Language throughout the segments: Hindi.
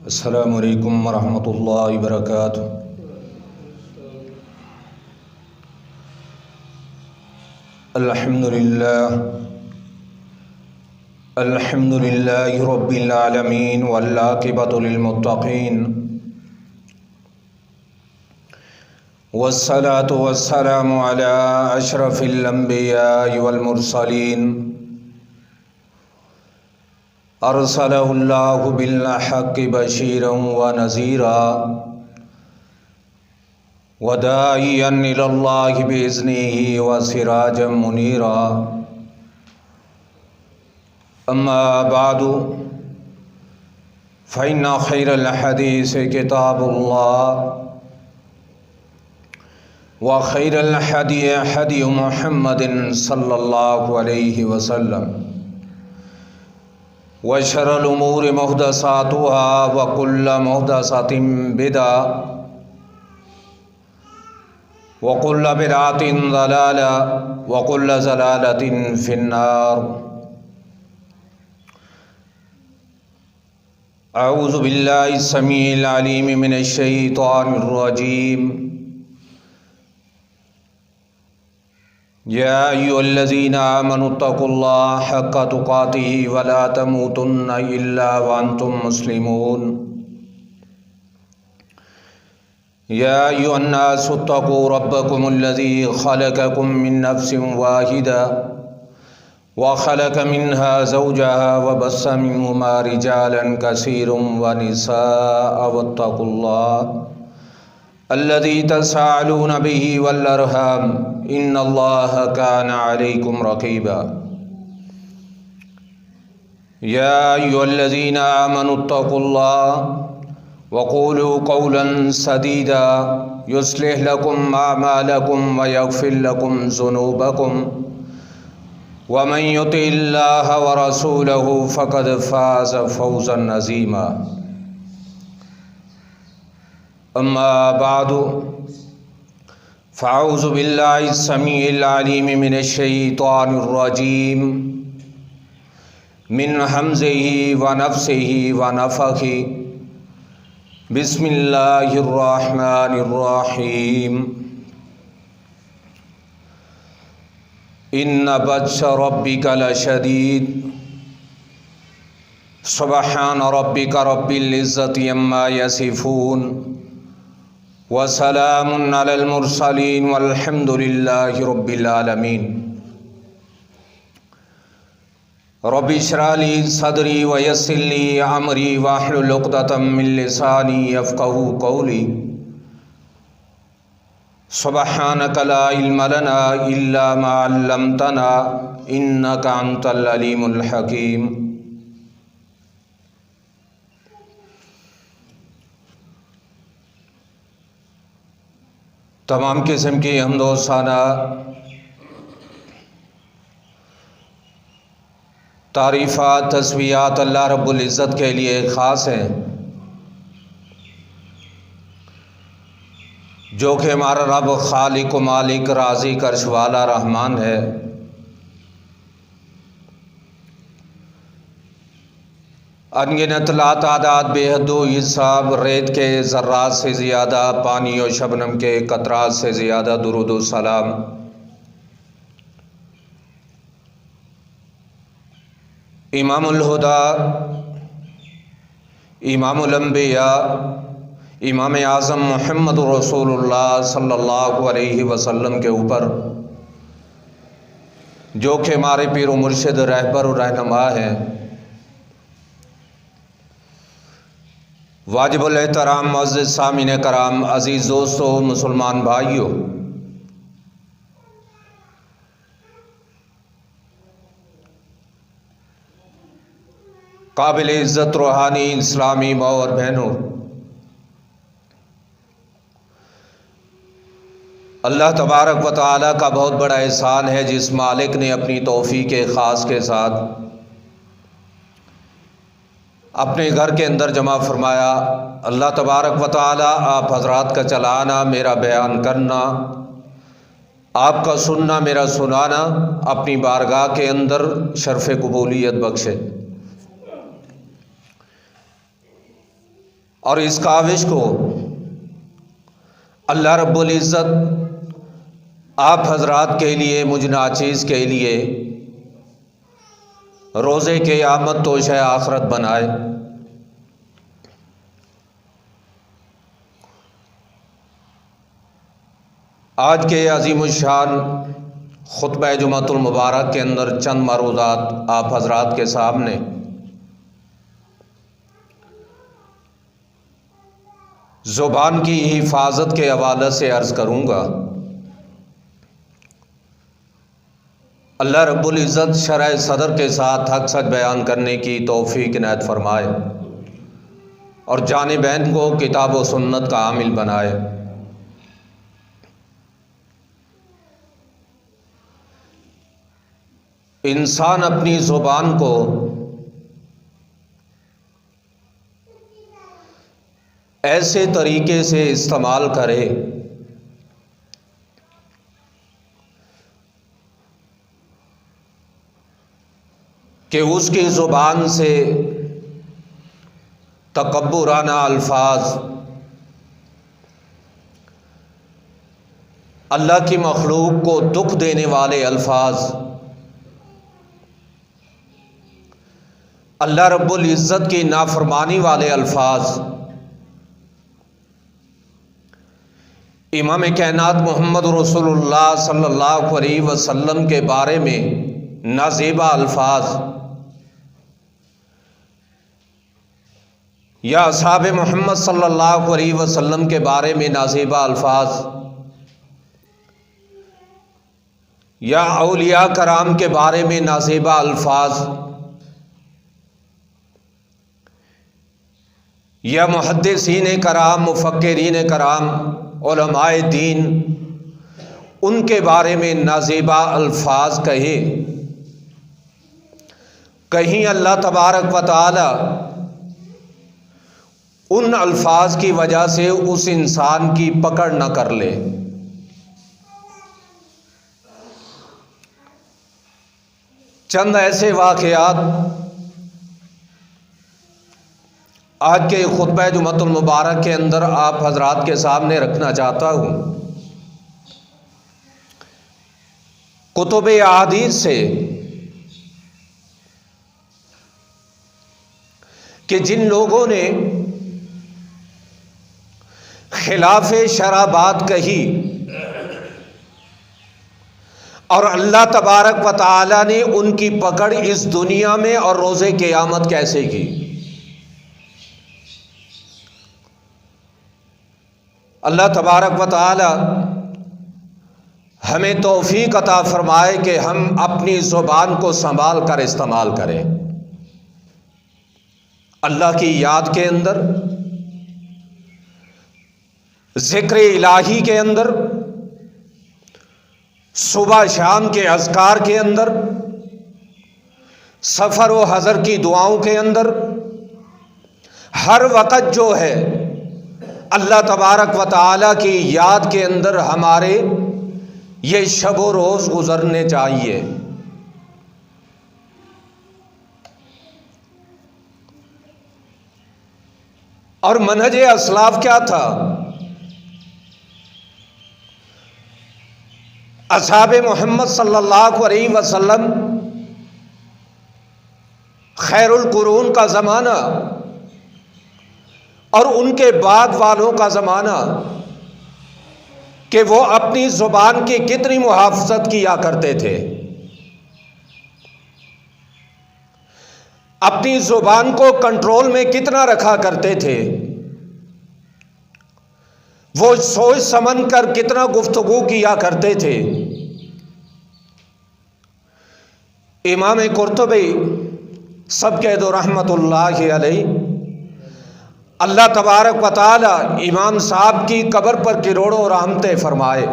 अस्सलामु अलैकुम वरहमतुल्लाहि वबरकातुहू। अल्हम्दुलिल्लाहि रब्बिल आलमीन वल आक़िबतु लिल मुत्तक़ीन वस्सलातु वस्सलामु अला अशरफिल अंबियाइ वल मुरसलीन अरसलहुल्लाहु बिल हक़्क़ि बशीरन व नज़ीरा व दाइयन इलल्लाहि बिइज़्निही व सिराजम मुनीरा। अम्मा बादु फ़इन्न खैरल हदीस किताबुल्लाह व खैरल हदी हदी मुहम्मदिन सल्लल्लाहु अलैहि वसल्लम व शर्रल उमूरि मुहदसातुहा व कुल्ल मुहदसतिन बिदा व कुल्ल बिदअतिन ज़लाला व कुल्ल ज़लालतिन फिन्नार। अऊज़ु बिल्लाहि समीइल अलीम मिनश शैतानिर रजीम। या अय्युहल्लज़ीना आमनुत्तक़ुल्लाह हक़्क़ तुक़ातिही व ला तमूतुन्ना इल्ला व अंतुम मुस्लिमून। या अय्युहन्नासुत्तक़ू रब्बकुमुल्लज़ी ख़लक़कुम मिन नफ़्सिन वाहिदा व ख़लक़ मिन्हा ज़ौजहा व बस्स मिन्हुमा रिजालन कसीरन व निसाअ वत्तक़ुल्लाह अल्लज़ी तसाअलून बिही वल अर्हाम इन्नल्लाहा काना अलैकुम रक़ीबा। या अय्युहल्लज़ीना आमनुत्तक़ुल्लाह व क़ूलू क़ौलन सदीदा युस्लिह लकुम अअमालकुम व यग़फ़िर लकुम ज़ुनूबकुम व मन युतिइल्लाह व रसूलहु फ़क़द फ़ाज़ फ़ौज़न अज़ीमा। अम्मा बादु फ़अऊज़ु बिल्लाहि समीइल अलीम मिनश शैतानिर रजीम मिन हम्ज़िही व नफ़्सिही व नफ़ख़िही। बिस्मिल्लाहिर रहमानिर रहीम। इन्न बत्श रब्बिका लशदीद सुब्हान रब्बिका रब्बिल इज़्ज़ति अम्मा यसिफ़ून व सलामुन अलल मुरसलीन वल्हम्दुलिल्लाहि रब्बिल आलमीन। रब्बि इश्रह ली सदरी व यस्सिर ली अमरी वहलुल उक़दतम मिन लिसानी यफ़क़हू क़ौली। सुब्हानक ला इल्म लना इल्ला मा अल्लमतना इन्नका अंतल अलीमुल हकीम। तमाम किस्म की हम्दो सना तारीफ़ात तस्बीहात अल्लाह रब्बुल इज़्ज़त के लिए ख़ास हैं, जो कि हमारा रब खालिक मालिक राज़ी अर्श वाला रहमान है। अनगिनत लातादाद बेहदो हिसाब रेत के ज़र्रात से ज़्यादा, पानी और शबनम के कतरात से ज़्यादा दुरूद व सलाम इमामुल हुदा, इमामुल अंबिया, इमाम आज़म मुहम्मद रसूलुल्लाह सल्लल्लाहु अलैहि वसल्लम के ऊपर, जो कि हमारे पीर व मुर्शिद रहबर और रहनुमा हैं। वाजिबुल एहतराम मुअज़्ज़िज़ सामीन कराम, अज़ीज़ दोस्तों, मुसलमान भाइयों, काबिल इज़्ज़त रूहानी इस्लामी माँ और बहनों, अल्लाह तबारक व तआला का बहुत बड़ा एहसान है जिस मालिक ने अपनी तौफ़ीक़ ख़ास के साथ अपने घर के अंदर जमा फरमाया। अल्लाह तबारक व तआला आप हज़रात का चलाना, मेरा बयान करना, आपका सुनना, मेरा सुनाना अपनी बारगाह के अंदर शर्फ़ कबूलियत बख्शे। और इस काविश को अल्लाह रब्बुल इज़्ज़त आप हजरात के लिए, मुझ नाचीज़ के लिए रोज़े क़यामत तोशे आखरत बनाए। आज के अज़ीमुश्शान खुतबा जुमातुल मुबारक के अंदर चंद मरूज़ात आप हजरात के सामने ज़ुबान की हिफाजत के हवाले से अर्ज़ करूँगा। अल्लाह रब्बुल इज़्ज़त शरह सदर के साथ हक़ सच बयान करने की तौफ़ीक़ इनायत फ़रमाए और जानिबैन को किताब व सुन्नत का आमिल बनाए। इंसान अपनी ज़ुबान को ऐसे तरीके से इस्तेमाल करे कि उसकी ज़ुबान से तकब्बुराना अल्फाज, अल्लाह की मखलूक को दुख देने वाले अल्फाज, अल्लाह रब्बुल इज़्ज़त की नाफरमानी वाले अल्फाज इमाम कायनात मोहम्मद रसूलुल्लाह सल्लल्लाहु अलैहि वसल्लम के बारे में नाज़ेबा अल्फाज या असहाबे मोहम्मद सल्लल्लाहु अलैहि वसल्लम के बारे में नाज़ेबा अल्फाज या औलिया कराम के बारे में नाज़ेबा अल्फाज या मुहद्दिसीन कराम, मुफक्किरीन कराम, उलमाए दीन, उनके बारे में नाज़ेबा अल्फाज कहे। कहीं अल्लाह तबारक व तआला उन अल्फाज की वजह से उस इंसान की पकड़ न कर ले। चंद ऐसे वाक़यात आज के खुतबा जुमातुल मुबारक के अंदर आप हजरात के सामने रखना चाहता हूँ। कुतुब अहादीस से कि जिन लोगों ने खिलाफे शरअ बात कही और अल्लाह तबारक व तआला ने उनकी पकड़ इस दुनिया में और रोज़े क़यामत कैसे की। अल्लाह तबारक व तआला हमें तौफ़ीक़ अता फ़रमाए कि हम अपनी ज़ुबान को संभाल कर इस्तेमाल करें। अल्लाह की याद के अंदर, ज़िक्र इलाही के अंदर, सुबह शाम के अज़कार के अंदर, सफ़र व हज़र की दुआओं के अंदर, हर वक़्त जो है अल्लाह तबारक व तआला की याद के अंदर हमारे ये शब व रोज़ गुज़रने चाहिए। और मनहज असलाफ क्या था? असहाबे मोहम्मद सल्लल्लाहु अलैहि वसल्लम, खैरुल कुरून का ज़माना और उनके बाद वालों का ज़माना, कि वो अपनी ज़ुबान की कितनी मुहाफ़ज़त किया करते थे, अपनी ज़ुबान को कंट्रोल में कितना रखा करते थे, वो सोच समझ कर कितना गुफ्तगू किया करते थे। इमाम कुर्तुबी सब कह दो रहमतुल्लाहि अलैहि, अल्लाह तबारक व तआला इमाम साहब की कब्र पर करोड़ों रहमतें फरमाए।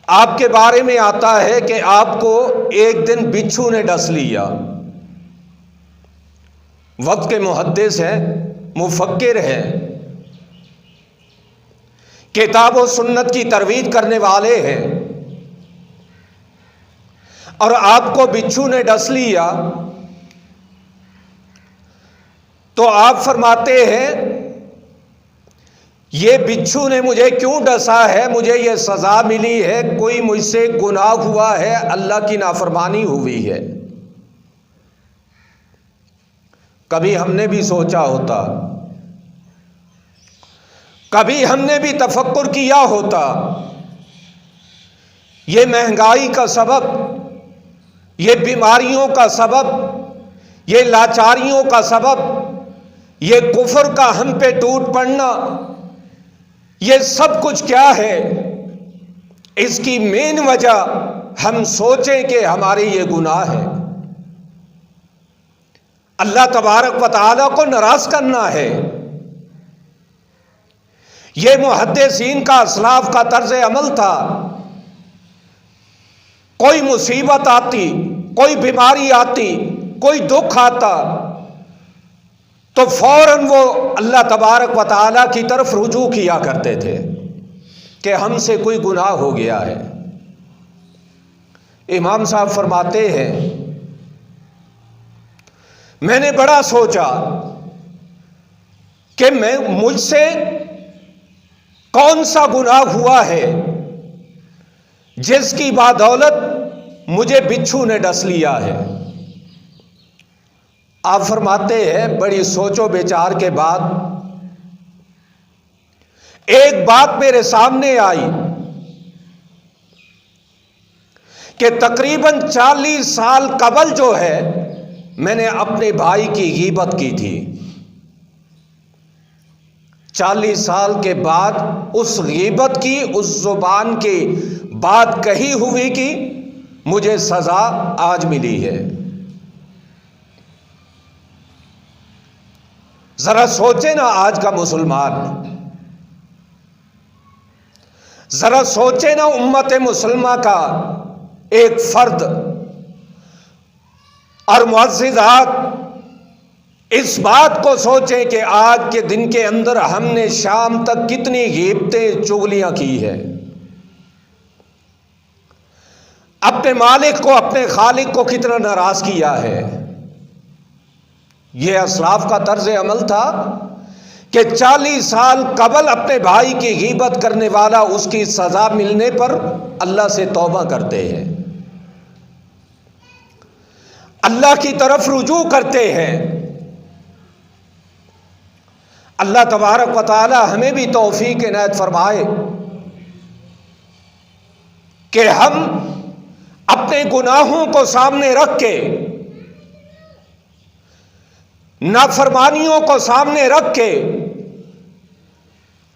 आपके बारे में आता है कि आपको एक दिन बिच्छू ने डस लिया। वक्त के मुहद्दिस हैं, मुफक्किर हैं, किताब व सुन्नत की तरवीज करने वाले हैं, और आपको बिच्छू ने डस लिया तो आप फरमाते हैं ये बिच्छू ने मुझे क्यों डसा है, मुझे ये सजा मिली है, कोई मुझसे गुनाह हुआ है, अल्लाह की नाफरमानी हुई है। कभी हमने भी सोचा होता, कभी हमने भी तफक्कुर किया होता, ये महंगाई का सबब, ये बीमारियों का सबब, ये लाचारियों का सबब, ये कुफर का हम पे टूट पड़ना, ये सब कुछ क्या है? इसकी मेन वजह हम सोचें कि हमारे ये गुनाह है, अल्लाह तबारक व तआला को नाराज करना है। ये मुहद्दिसीन का असलाफ का तर्ज अमल था। कोई मुसीबत आती, कोई बीमारी आती, कोई दुख आता तो फौरन वो अल्लाह तबारक व तआला की तरफ रुजू किया करते थे कि हमसे कोई गुनाह हो गया है। इमाम साहब फरमाते हैं मैंने बड़ा सोचा कि मुझसे कौन सा गुनाह हुआ है जिसकी बदौलत मुझे बिच्छू ने डस लिया है। आप फरमाते हैं बड़ी सोचो विचार के बाद एक बात मेरे सामने आई कि तकरीबन 40 साल कबल जो है मैंने अपने भाई की गीबत की थी। 40 साल के बाद उस गीबत की, उस जुबान की बात कही हुई कि मुझे सजा आज मिली है। जरा सोचे ना आज का मुसलमान, जरा सोचे ना उम्मत मुसलमा का एक फर्द और मुअज़्ज़िज़ात इस बात को सोचें कि आज के दिन के अंदर हमने शाम तक कितनी ग़ीबतें चुगलियां की है, अपने मालिक को, अपने खालिक को कितना नाराज किया है। यह असलाफ का तर्ज अमल था कि 40 साल कबल अपने भाई की गीबत करने वाला उसकी सजा मिलने पर अल्लाह से तौबा करते हैं, अल्लाह की तरफ रुजू करते हैं। अल्लाह तबारक व तआला हमें भी तौफीक इनायत फरमाए कि हम अपने गुनाहों को सामने रख के, नाफरमानियों को सामने रख के,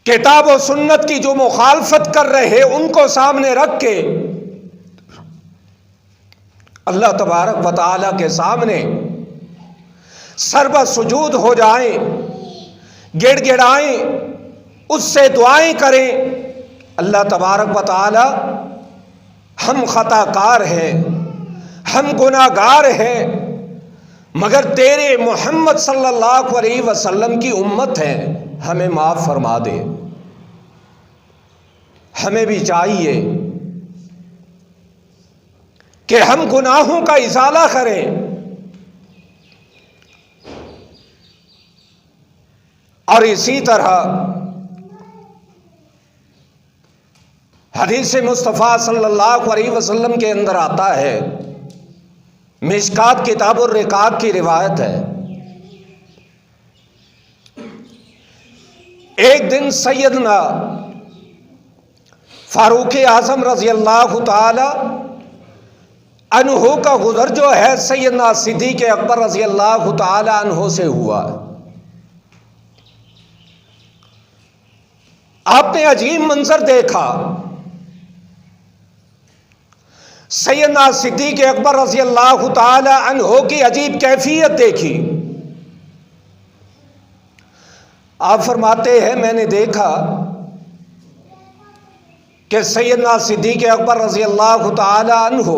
किताब और सुन्नत की जो मुखालफत कर रहे उनको सामने रख के अल्लाह तबारक व तआला के सामने सर्व सुजूद हो जाएं, गिड़गिड़ाएं, उससे दुआएं करें। अल्लाह तबारक व तआला हम खताकार हैं, हम गुनाहगार हैं, मगर तेरे मोहम्मद सल्लल्लाहु अलैहि वसल्लम की उम्मत है, हमें माफ़ फरमा दे। हमें भी चाहिए कि हम गुनाहों का इज़ाला करें और इसी तरह हदीस मुस्तफ़ा सल्लल्लाहु अलैहि वसल्लम के अंदर आता है, मिशकात किताबुर रिकाब की रिवायत है, एक दिन सैयदना फारूक आज़म रज़ी अल्लाह ताला अन्हु का गुज़र जो है सैयदना सिद्दीक़ अकबर रज़ी अल्लाह ताला अन्हु से हुआ। आपने अजीब मंजर देखा, सैयदना सिद्दीक़ अकबर रज़ी अल्लाह ताला अन्हु की अजीब कैफियत देखी। आप फरमाते हैं मैंने देखा कि सैयदना सिद्दीक़ अकबर रज़ी अल्लाह ताला अन्हु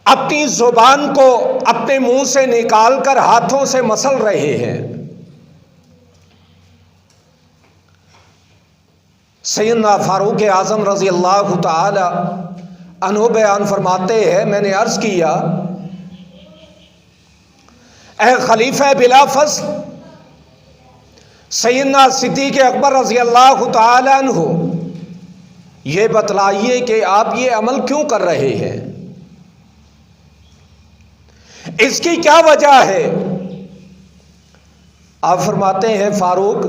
अपनी जुबान को अपने मुंह से निकालकर हाथों से मसल रहे हैं। सैयदना फारूक आज़म रज़ी अल्लाह ताला अन्हु बयान फरमाते हैं मैंने अर्ज़ किया ए खलीफा बिला फस्ल सैयदना सिद्दीक़ अकबर रज़ी अल्लाह तआला अन्हु, ये बतलाइए कि आप ये अमल क्यों कर रहे हैं, इसकी क्या वजह है। आप फरमाते हैं फारूक,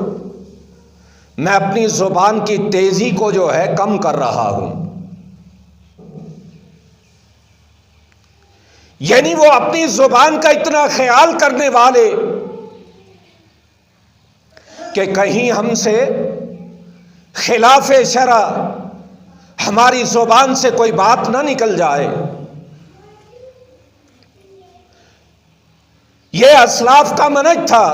मैं अपनी जुबान की तेजी को जो है कम कर रहा हूं। यानी वो अपनी जुबान का इतना ख्याल करने वाले कि कहीं हमसे खिलाफ शरा हमारी जुबान से कोई बात ना निकल जाए। यह असलाफ का मनहज था।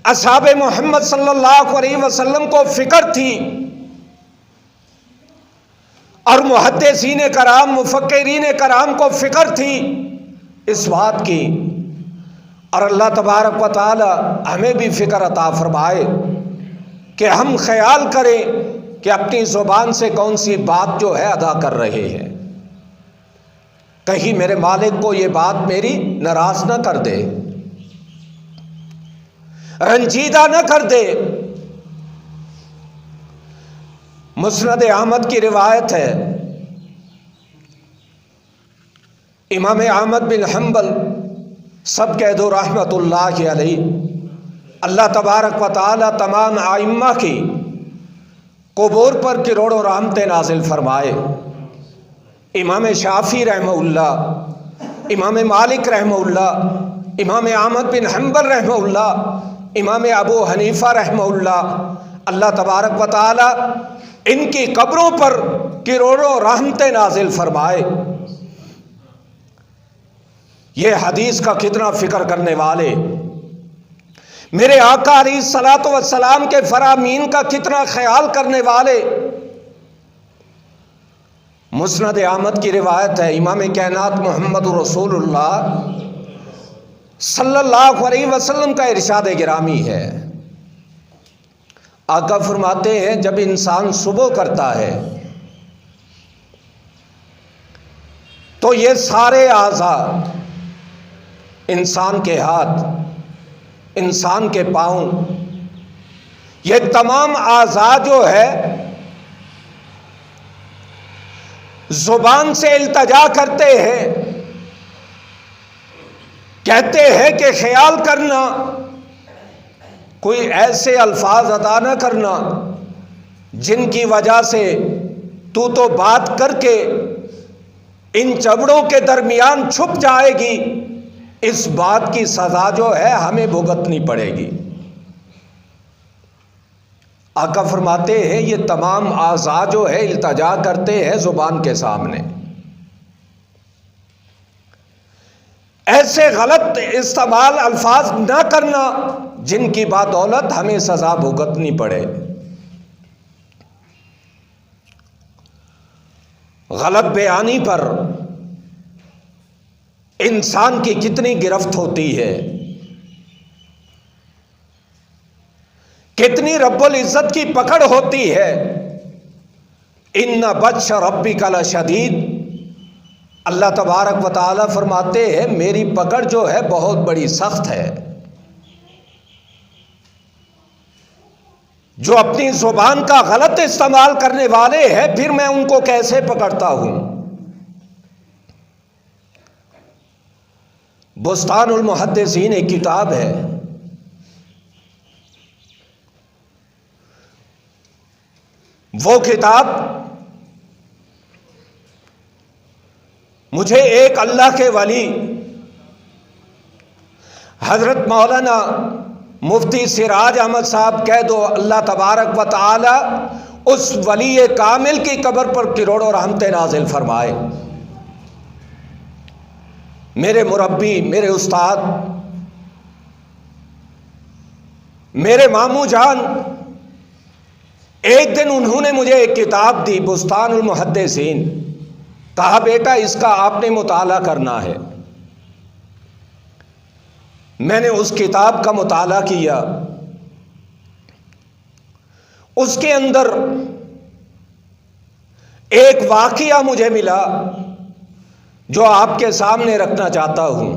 असहाबे मोहम्मद सल्लल्लाहु अलैहि वसल्लम को फिक्र थी और मुहद्दिसीन कराम, मुफक्किरीन कराम को फिक्र थी इस बात की, और अल्लाह तबारक व तआला हमें भी फिक्र अता फरमाए कि हम ख्याल करें कि अपनी ज़ुबान से कौन सी बात जो है अदा कर रहे हैं, कहीं मेरे मालिक को ये बात मेरी नाराज ना कर दे, रंजीदा न कर दे। मुस्नद अहमद की रिवायत है, इमाम अहमद बिन हम्बल सब कह दो रहमतुल्लाहि अलैहि, अल्लाह तबारक व तआला तमाम आइम्मा की कबूर पर करोड़ों रहमतें नाजिल फरमाए। इमाम शाफी रहमहुल्लाह, इमाम मालिक रहमहुल्लाह, इमाम अहमद बिन हम्बल रहमहुल्लाह, इमाम अबू हनीफा रहमहुल्लाह, अल्लाह तबारक व तआला इनकी कब्रों पर करोड़ों रहमतें नाजिल फरमाए। ये हदीस का कितना फिक्र करने वाले, मेरे आका अलैहिस्सलातु वस्सलाम के फरामीन का कितना ख्याल करने वाले। मुस्नद अहमद की रिवायत है, इमाम कायनात मोहम्मद रसूलुल्लाह सल्लल्लाहु अलैहि वसल्लम का इरशाद गिरामी है। आका फरमाते हैं, जब इंसान सुबह करता है तो ये सारे आज़ा, इंसान के हाथ, इंसान के पाँव, ये तमाम आज़ा जो है जुबान से इल्तजा करते हैं, कहते हैं कि ख्याल करना, कोई ऐसे अल्फाज अदा न करना जिनकी वजह से तू तो बात करके इन जबड़ों के दरमियान छुप जाएगी, इस बात की सजा जो है हमें भुगतनी पड़ेगी। आका फरमाते हैं, ये तमाम आज़ा जो है इल्तजा करते हैं जुबान के सामने, ऐसे गलत इस्तेमाल अल्फाज ना करना जिनकी बदौलत हमें सजा भुगतनी पड़े। गलत बयानी पर इंसान की कितनी गिरफ्त होती है, कितनी रब्बुल इज्जत की पकड़ होती है। इन्ना बत्श रब्बिका लशदीद, अल्लाह तबारक व तआला फरमाते हैं, मेरी पकड़ जो है बहुत बड़ी सख्त है। जो अपनी जुबान का गलत इस्तेमाल करने वाले हैं, फिर मैं उनको कैसे पकड़ता हूं। बुस्तानुल मुहद्दिसीन एक किताब है, वो किताब मुझे एक अल्लाह के वली हजरत मौलाना मुफ्ती सिराज अहमद साहब कह दो, अल्लाह तबारक व तआला उस वली कामिल की कब्र पर करोड़ों रहमतें नाजिल फरमाए। मेरे मुरब्बी, मेरे उस्ताद, मेरे मामू जान, एक दिन उन्होंने मुझे एक किताब दी, बुस्तानुल मुहद्दिसीन, कहा बेटा इसका आपने मुताला करना है। मैंने उस किताब का मुताला किया, उसके अंदर एक वाक़िया मुझे मिला जो आपके सामने रखना चाहता हूं।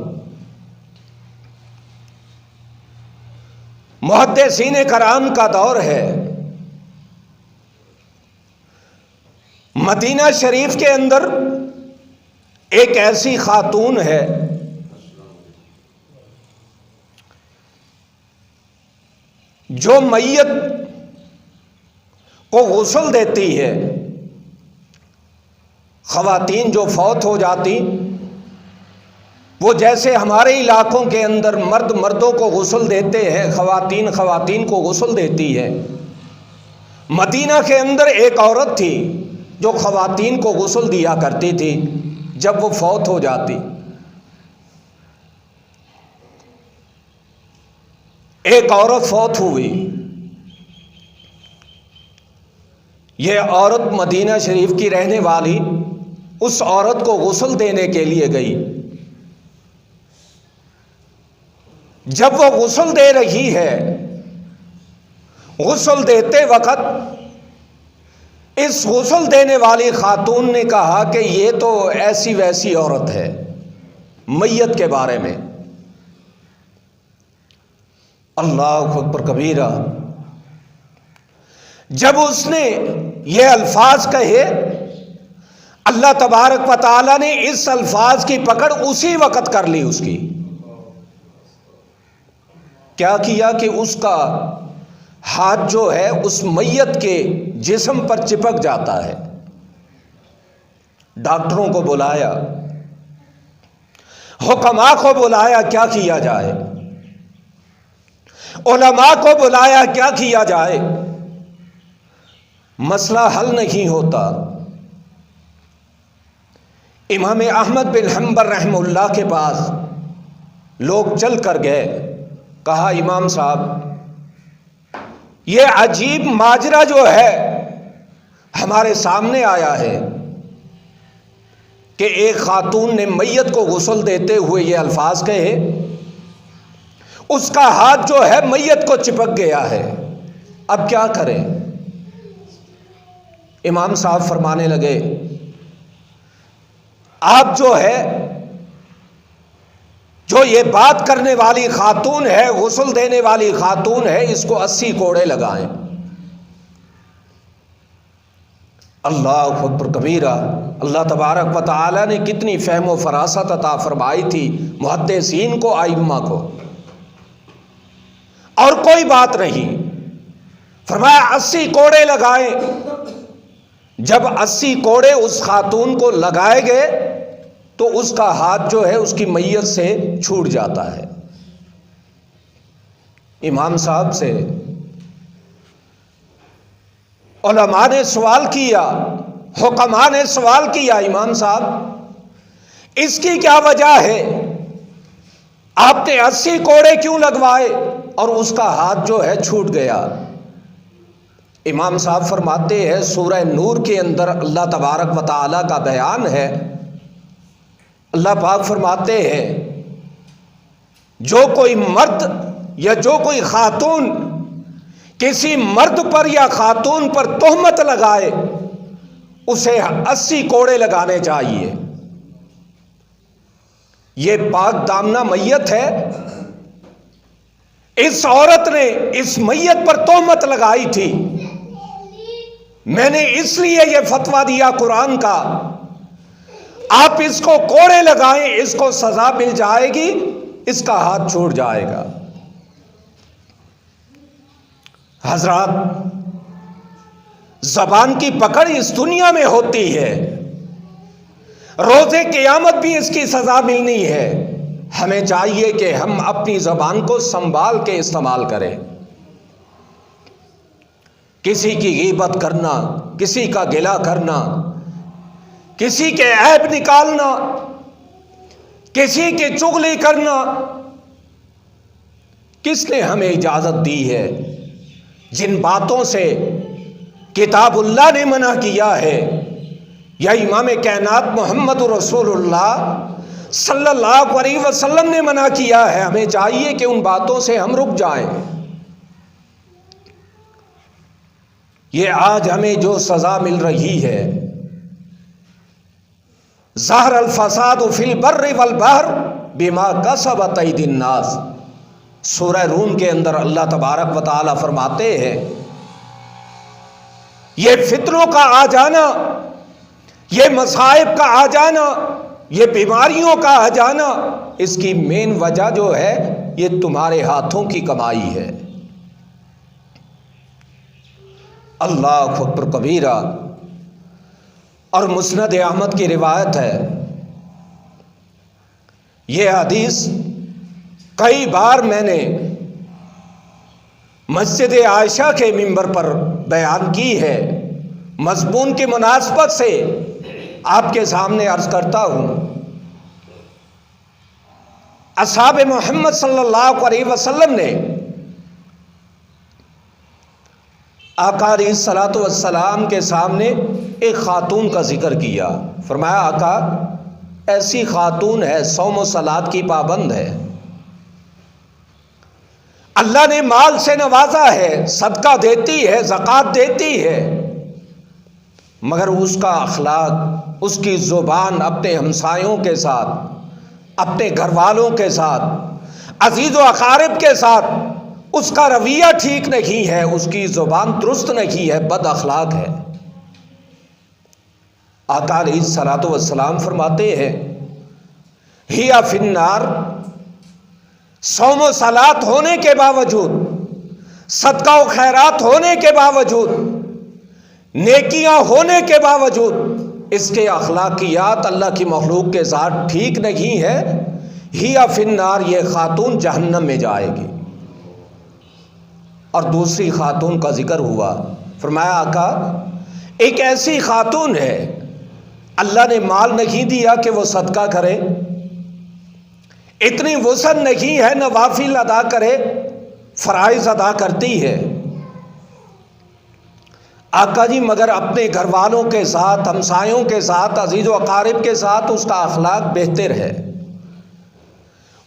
मुहद्दिसीन कराम का दौर है। मदीना शरीफ के अंदर एक ऐसी खातून है जो मैयत को गुस्ल देती है। ख़वातीन जो फौत हो जाती, वो जैसे हमारे इलाकों के अंदर मर्द मर्दों को गुस्ल देते हैं, ख़वातीन ख़वातीन को गुस्ल देती है। मदीना के अंदर एक औरत थी जो ख़वातीन को गुस्ल दिया करती थी जब वो फौत हो जाती। एक औरत फौत हुई। यह औरत मदीना शरीफ की रहने वाली उस औरत को गुस्ल देने के लिए गई। जब वो गुस्ल दे रही है, गुस्ल देते वक्त इस गुस्ल देने वाली खातून ने कहा कि ये तो ऐसी वैसी औरत है, मैयत के बारे में। अल्लाह अकबर कबीरा। जब उसने ये अल्फाज कहे, अल्लाह तबारक व तआला ने इस अल्फाज की पकड़ उसी वक्त कर ली उसकी। क्या किया कि उसका हाथ जो है उस मैयत के जिस्म पर चिपक जाता है। डॉक्टरों को बुलाया, हुक्मा को बुलाया, क्या किया जाए। उलमा को बुलाया, क्या किया जाए। मसला हल नहीं होता। इमाम अहमद बिन हम्बल रहमतुल्लाह के पास लोग चल कर गए। कहा, इमाम साहब, ये अजीब माजरा जो है हमारे सामने आया है कि एक खातून ने मैयत को गुस्ल देते हुए ये अल्फाज कहे, उसका हाथ जो है मैयत को चिपक गया है, अब क्या करें। इमाम साहब फरमाने लगे, आप जो है, जो ये बात करने वाली खातून है, गुस्ल देने वाली खातून है, इसको 80 कोड़े लगाएं। अल्लाह अकबर कबीरा। अल्लाह तबारक व तआला ने कितनी फ़हम व फरासत अता फरमाई थी मुहद्दिसीन को, आइम्मा को। और कोई बात नहीं, फरमाया 80 कोड़े लगाएं। जब 80 कोड़े उस खातून को लगाए गए तो उसका हाथ जो है उसकी मैयत से छूट जाता है। इमाम साहब से उलमा ने सवाल किया, हुक्मा ने सवाल किया, इमाम साहब इसकी क्या वजह है, आपने 80 कोड़े क्यों लगवाए और उसका हाथ जो है छूट गया। इमाम साहब फरमाते हैं, सूरह नूर के अंदर अल्लाह तबारक व तआला का बयान है। अल्लाह पाक फरमाते हैं, जो कोई मर्द या जो कोई खातून किसी मर्द पर या खातून पर तोहमत लगाए, उसे 80 कोड़े लगाने चाहिए। ये पाक दामना मैयत है, इस औरत ने इस मैयत पर तोहमत लगाई थी। मैंने इसलिए यह फतवा दिया कुरान का, आप इसको कोड़े लगाएं, इसको सजा मिल जाएगी, इसका हाथ छूट जाएगा। हजरात, जबान की पकड़ इस दुनिया में होती है, रोजे क़यामत भी इसकी सजा मिलनी है। हमें चाहिए कि हम अपनी जबान को संभाल के इस्तेमाल करें। किसी की गीबत करना, किसी का गिला करना, किसी के ऐब निकालना, किसी की चुगली करना, किसने हमें इजाजत दी है। जिन बातों से किताबुल्लाह ने मना किया है या इमाम कायनात मोहम्मद रसूलुल्लाह सल्लल्लाहु अलैहि वसल्लम ने मना किया है, हमें चाहिए कि उन बातों से हम रुक जाएं। ये आज हमें जो सजा मिल रही है, ज़हर अल फसाद फिल बर्रि वल बहर बिमा कसबत अयदीन नास, सूरह रूम के अंदर अल्लाह तबारक व तआला फरमाते हैं, ये फितरों का आ जाना, ये मसाइब का आ जाना, ये बीमारियों का आ जाना, इसकी मेन वजह जो है ये तुम्हारे हाथों की कमाई है। अल्लाह अकबर कबीरा। और मुस्नद अहमद की रिवायत है, ये हदीस कई बार मैंने मस्जिद आयशा के मिंबर पर बयान की है, मज़मून की मुनासबत से आपके सामने अर्ज करता हूँ। असहाब मोहम्मद सल्लल्लाहु अलैहि वसल्लम ने आका अलैहिस्सलातु वस्सलाम के सामने एक खातून का जिक्र किया। फरमाया, आका ऐसी खातून है, सौम व सलात की पाबंद है, अल्लाह ने माल से नवाजा है, सदका देती है, ज़कात देती है, मगर उसका अखलाक, उसकी ज़ुबान अपने हमसायों के साथ, अपने घर वालों के साथ, अजीज़ व अकारिब के साथ उसका रवैया ठीक नहीं है, उसकी ज़ुबान दुरुस्त नहीं है, बद अखलाक है। आका अलैहिस्सलातु वस्सलाम फरमाते हैं, हिया फिन्नार, सौम व सलात होने के बावजूद, सदका व खैरात होने के बावजूद, नेकियां होने के बावजूद इसके अखलाकियात अल्लाह की मखलूक के साथ ठीक नहीं है, हिया फिन्नार, ये खातून जहन्नम में जाएगी। और दूसरी खातून का जिक्र हुआ। फरमाया, आका एक ऐसी खातून है, अल्लाह ने माल नहीं दिया कि वो सदका करे, इतनी वुसअत नहीं है नवाफिल अदा करे, फराइज अदा करती है। आका जी मगर अपने घर वालों के साथ, हमसायों के साथ, अजीज़ व अकारिब के साथ उसका अखलाक बेहतर है,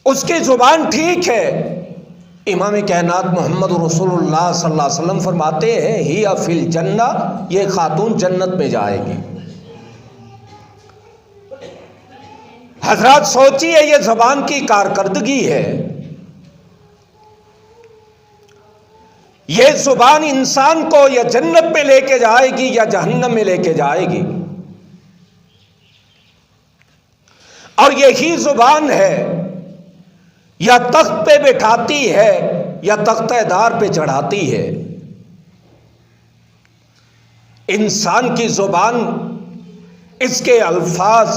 उसकी ज़ुबान ठीक है। इमाम कायनात मोहम्मद रसूलुल्लाह सल्लल्लाहु अलैहि वसल्लम फरमाते हैं, हिया फिल जन्ना, ये खातून जन्नत में जाएगी। हजरत सोचिए, ये ज़बान की कारकर्दगी है, ये ज़ुबान इंसान को या जन्नत में लेके जाएगी या जहन्नम में लेके जाएगी। और यही ज़ुबान है या तख्त पे बैठाती है या तख्तेदार पे चढ़ाती है। इंसान की ज़ुबान, इसके अल्फाज,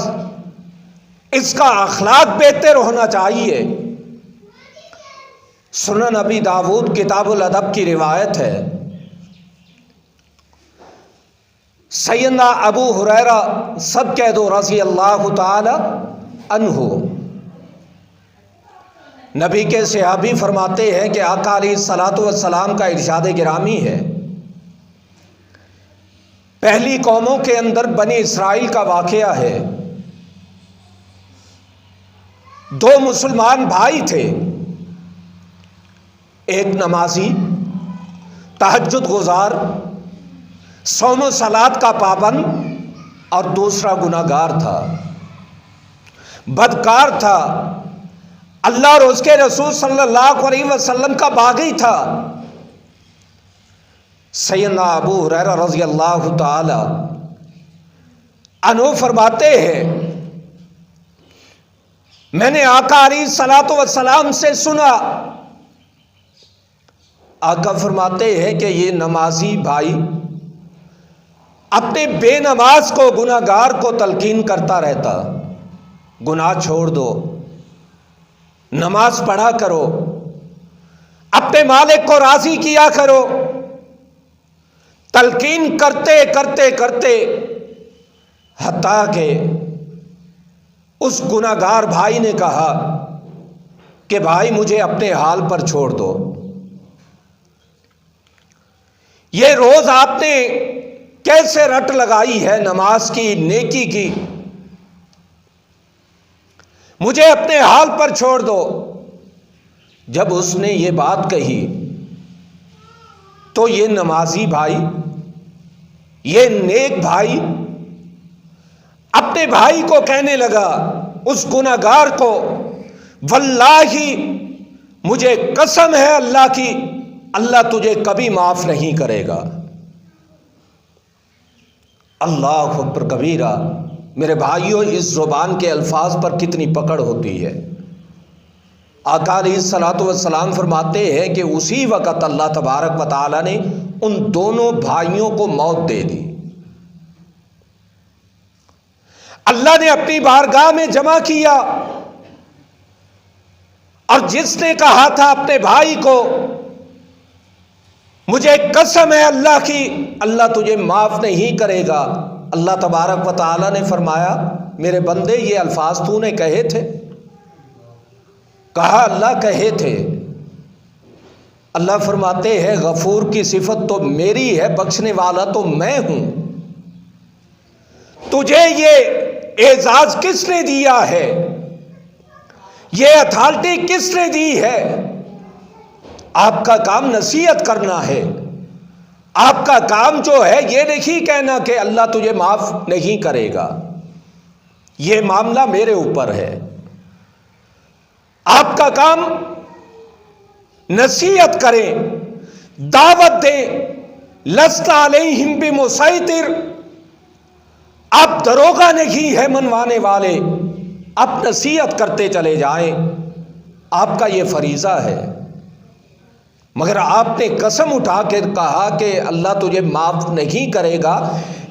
इसका अखलाक बेहतर होना चाहिए। सुनन अबी दाऊद किताबुल अदब की रिवायत है, सैयदना अबू हुरैरा सब कह दो रज़ी अल्लाह ताला अन्हु, नबी के सहाबी फरमाते हैं कि आका अलैहिस्सलातु वस्सलाम का इरशाद गिरामी है, पहली कौमों के अंदर बनी इसराइल का वाक़या है। दो मुसलमान भाई थे, एक नमाजी, तहज्जुद गुजार, सौम सलात का पाबंद, और दूसरा गुनाहगार था, बदकार था, अल्लाह और उसके रसूल सल्लल्लाहु अलैहि वसल्लम का बागी था। सैयदना अबू हुरैरा रज़ी अल्लाह ताला अन्हु फरमाते हैं, मैंने आका अलैहिस्सलातु वस्सलाम से सुना, आका फरमाते हैं कि ये नमाजी भाई अपने बेनमाज को, गुनाहगार को तलकीन करता रहता, गुनाह छोड़ दो, नमाज पढ़ा करो, अपने मालिक को राजी किया करो। तलकीन करते करते करते हत्ता के उस गुनाहगार भाई ने कहा कि भाई मुझे अपने हाल पर छोड़ दो, ये रोज आपने कैसे रट लगाई है नमाज की, नेकी की, मुझे अपने हाल पर छोड़ दो। जब उसने ये बात कही तो ये नमाजी भाई, ये नेक भाई अपने भाई को कहने लगा, उस गुनाहगार को, वल्लाही मुझे कसम है अल्लाह की, अल्लाह तुझे कभी माफ नहीं करेगा। अल्लाह अकबर कबीरा। मेरे भाइयों, इस ज़ुबान के अल्फाज पर कितनी पकड़ होती है। आका अलैहिस्सलातु वस्सलाम फरमाते हैं कि उसी वक़्त अल्लाह तबारक व तआला ने उन दोनों भाइयों को मौत दे दी। अल्लाह ने अपनी बारगाह में जमा किया और जिसने कहा था अपने भाई को, मुझे कसम है अल्लाह की, अल्लाह तुझे माफ नहीं करेगा, अल्लाह तबारक व तआला ने फरमाया, मेरे बंदे ये अल्फाज तूने कहे थे? कहा अल्लाह कहे थे। अल्लाह फरमाते हैं गफूर की सिफत तो मेरी है, बख्शने वाला तो मैं हूं। तुझे ये एजाज किसने दिया है, ये अथॉरिटी किसने दी है? आपका काम नसीहत करना है। आपका काम जो है ये नहीं कहना कि अल्लाह तुझे माफ नहीं करेगा, ये मामला मेरे ऊपर है। आपका काम नसीहत करें, दावत दें। लस्ता अलैहिम बिमुसैतिर, आप दरोगा नहीं है मनवाने वाले, आप नसीहत करते चले जाएं, आपका ये फरीज़ा है। मगर आपने कसम उठा के कहा कि अल्लाह तुझे माफ नहीं करेगा,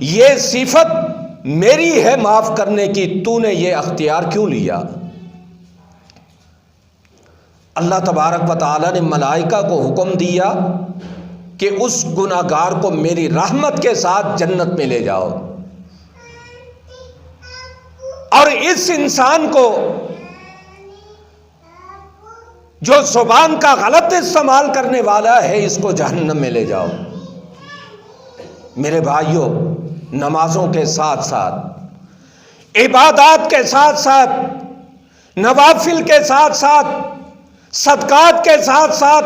ये सिफत मेरी है माफ करने की, तूने ये अख्तियार क्यों लिया? अल्लाह तबारक व तआला ने मलाइका को हुक्म दिया कि उस गुनाहगार को मेरी रहमत के साथ जन्नत में ले जाओ, और इस इंसान को जो जुबान का गलत इस्तेमाल करने वाला है, इसको जहन्नम में ले जाओ। मेरे भाइयों, नमाजों के साथ साथ, इबादत के साथ साथ, नवाफिल के साथ साथ, सदकात के साथ साथ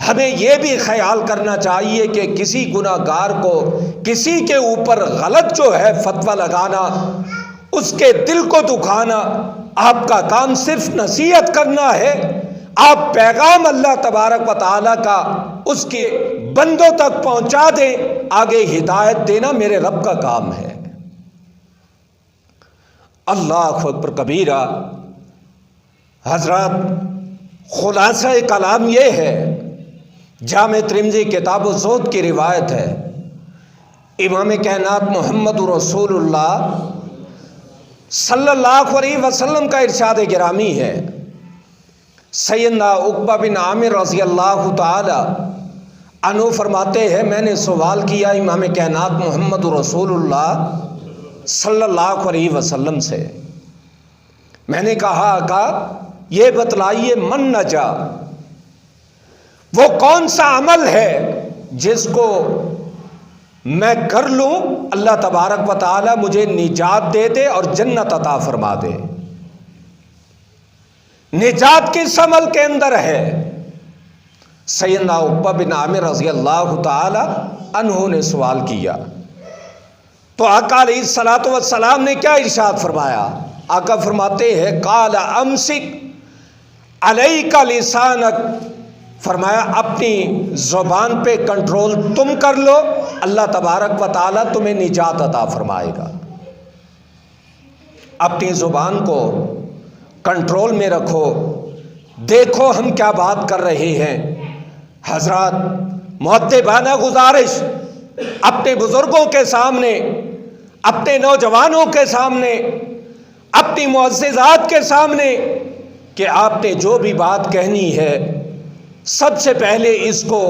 हमें यह भी ख्याल करना चाहिए कि किसी गुनाहगार को, किसी के ऊपर गलत जो है फतवा लगाना, उसके दिल को दुखाना, आपका काम सिर्फ नसीहत करना है। आप पैगाम अल्लाह तबारक व तआला का उसके बंदों तक पहुंचा दें, आगे हिदायत देना मेरे रब का काम है। अल्लाह अकबर कबीरा। हजरत, खुलासा कलाम ये है, जामे तिर्मिज़ी किताब ज़ुहद की रिवायत है, इमाम कायनात मोहम्मद रसूलुल्लाह सल्लल्लाहु अलैहि वसल्लम का इरशाद गिरामी है। सैयदना उक़बा बिन आमिर रज़ी अल्लाह ताला अन्हु फरमाते हैं, मैंने सवाल किया इमाम कायनात मोहम्मद रसूलुल्लाह सल्लल्लाहु अलैहि वसल्लम से। मैंने कहा आका, ये बतलाइए, मन नजा, वो कौन सा अमल है जिसको मैं कर लूं, अल्लाह तबारक व तआला मुझे निजात दे दे और जन्नत अता फरमा दे। निजात किस अमल के अंदर है? सैयदना उक़बा बिन आमिर रज़ी अल्लाह ताला अन्हु ने सवाल किया तो आका अलैहिस्सलातु वस्सलाम ने क्या इरशाद फरमाया? आका फरमाते हैं, काला अमसिक अलैका लिसानक, फरमाया अपनी ज़ुबान पे कंट्रोल तुम कर लो, अल्लाह तबारक व तआला तुम्हें निजात अता फरमाएगा। अपनी ज़ुबान को कंट्रोल में रखो। देखो हम क्या बात कर रहे हैं। हजरात, मुअद्दिबाना गुजारिश अपने बुजुर्गों के सामने, अपने नौजवानों के सामने, अपनी मुअज़्ज़िज़ात के सामने, कि आपने जो भी बात कहनी है, सबसे पहले इसको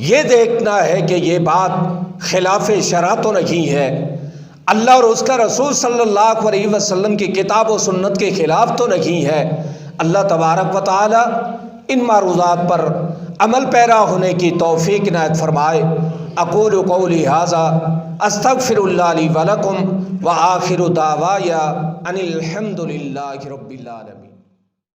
ये देखना है कि ये बात खिलाफ शरा तो नहीं है, अल्लाह और उसका रसूल सल्लल्लाहु अलैहि वसल्लम की किताब और सुन्नत के ख़िलाफ़ तो नहीं है। अल्लाह तबारक व तआला इन मारूज़ात पर अमल पैरा होने की तौफ़ीक़ इनायत फ़रमाए। अक़ूलु क़ौली हाज़ा अस्तग़फ़िरुल्लाह ली व लकुम व आख़िरु दावाया अनिल हम्दुलिल्लाहि रब्बिल आलमीन।